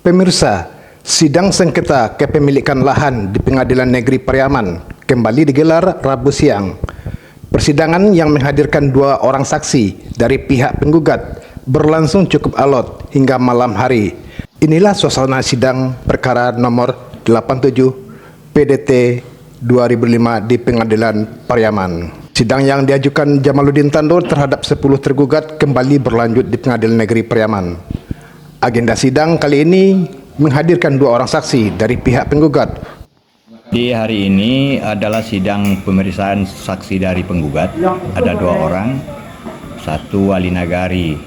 Pemirsa, sidang sengketa kepemilikan lahan di Pengadilan Negeri Pariaman kembali digelar Rabu siang. Persidangan yang menghadirkan 2 orang saksi dari pihak penggugat berlangsung cukup alot hingga malam hari. Inilah suasana sidang perkara nomor 87 PDT 2005 di Pengadilan Pariaman. Sidang yang diajukan Jamaluddin Tando terhadap 10 tergugat kembali berlanjut di Pengadilan Negeri Pariaman. Agenda sidang kali ini menghadirkan 2 orang saksi dari pihak penggugat. Di hari ini adalah sidang pemeriksaan saksi dari penggugat. Ada 2 orang, satu wali nagari.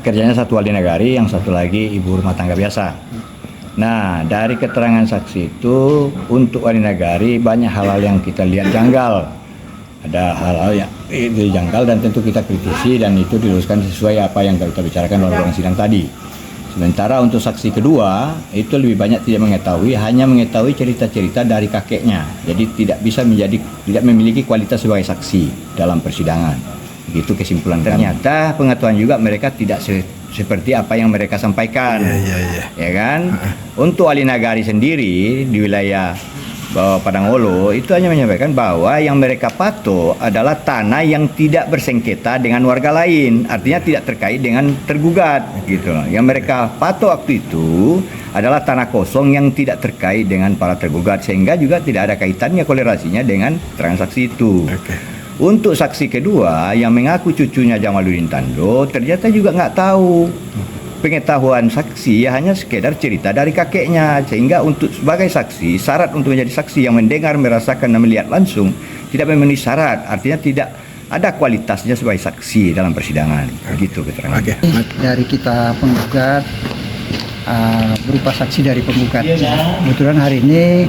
Kerjanya satu wali nagari, yang satu lagi ibu rumah tangga biasa. Nah, dari keterangan saksi itu untuk wali nagari banyak hal-hal yang kita lihat janggal. Ada hal-hal yang itu janggal dan tentu kita kritisi dan itu diluruskan sesuai apa yang kita bicarakan dalam ruang sidang tadi. Sementara untuk saksi kedua itu lebih banyak tidak mengetahui, hanya mengetahui cerita-cerita dari kakeknya. Jadi tidak memiliki kualitas sebagai saksi dalam persidangan. Begitu kesimpulan. Ternyata pengetahuan juga mereka tidak seperti apa yang mereka sampaikan. Ya kan? Untuk wali nagari sendiri di wilayah Padangolo itu hanya menyampaikan bahwa yang mereka patok adalah tanah yang tidak bersengketa dengan warga lain, artinya tidak terkait dengan tergugat gitu. Yang mereka patok waktu itu adalah tanah kosong yang tidak terkait dengan para tergugat, sehingga juga tidak ada kaitannya korelasinya dengan transaksi itu. Untuk saksi kedua yang mengaku cucunya Jamaluddin Tando ternyata juga nggak tahu. Pengetahuan saksi ya hanya sekedar cerita dari kakeknya, sehingga untuk sebagai saksi, syarat untuk menjadi saksi yang mendengar, merasakan dan melihat langsung tidak memenuhi syarat, artinya tidak ada kualitasnya sebagai saksi dalam persidangan. Begitu keterangan. Dari kita penggugat berupa saksi dari penggugat. Kebetulan hari ini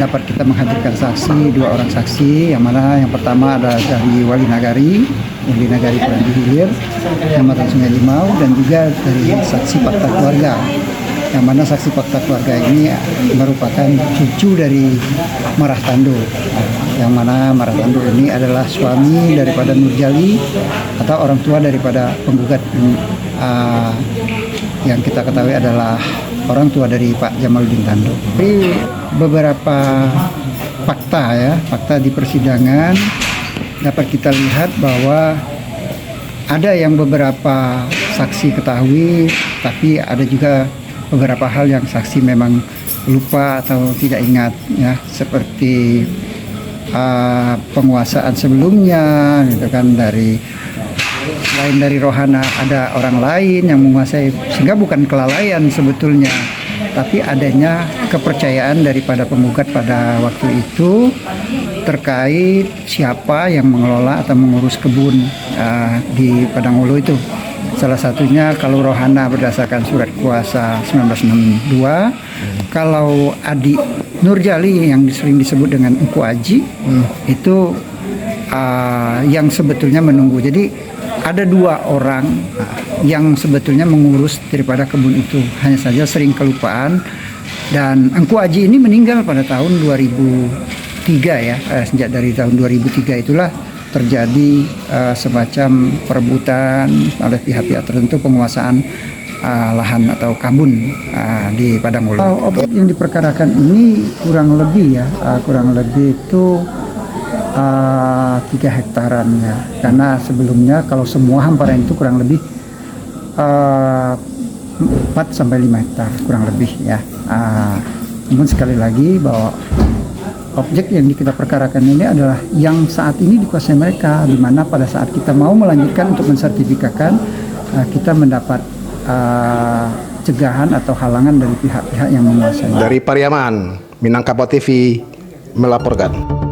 dapat kita menghadirkan saksi, 2 orang saksi, yang mana yang pertama ada dari wali nagari Peranti Hilir, Kecamatan Sungai Limau, dan juga dari saksi fakta keluarga, yang mana saksi fakta keluarga ini merupakan cucu dari Marah Tando, yang mana Marah Tando ini adalah suami daripada Nurjali atau orang tua daripada penggugat yang kita ketahui adalah orang tua dari Pak Jamaluddin Tando. Dari beberapa fakta di persidangan dapat kita lihat bahwa ada yang beberapa saksi ketahui, tapi ada juga beberapa hal yang saksi memang lupa atau tidak ingat, ya, seperti penguasaan sebelumnya, gitu kan, selain dari rohana ada orang lain yang menguasai, sehingga bukan kelalaian sebetulnya, tapi adanya kepercayaan daripada penggugat pada waktu itu terkait siapa yang mengelola atau mengurus kebun di Padangolo itu. Salah satunya kalau rohana berdasarkan surat kuasa 1962, kalau adik Nurjali yang sering disebut dengan Engku Aji itu yang sebetulnya menunggu. Jadi ada 2 orang yang sebetulnya mengurus daripada kebun itu, hanya saja sering kelupaan. Dan Engku Aji ini meninggal pada tahun 2003 ya. Sejak dari tahun 2003 itulah terjadi semacam perebutan oleh pihak-pihak tertentu penguasaan lahan atau kabun di Padangolo. Objek yang diperkarakan ini kurang lebih itu 3 hektaran ya, karena sebelumnya kalau semua hamparan itu kurang lebih 4-5 hektar kurang lebih ya. Namun sekali lagi bahwa objek yang kita perkarakan ini adalah yang saat ini dikuasai mereka, di mana pada saat kita mau melanjutkan untuk mensertifikatkan, kita mendapat cegahan atau halangan dari pihak-pihak yang menguasai. Dari Pariaman, Minangkabau TV melaporkan.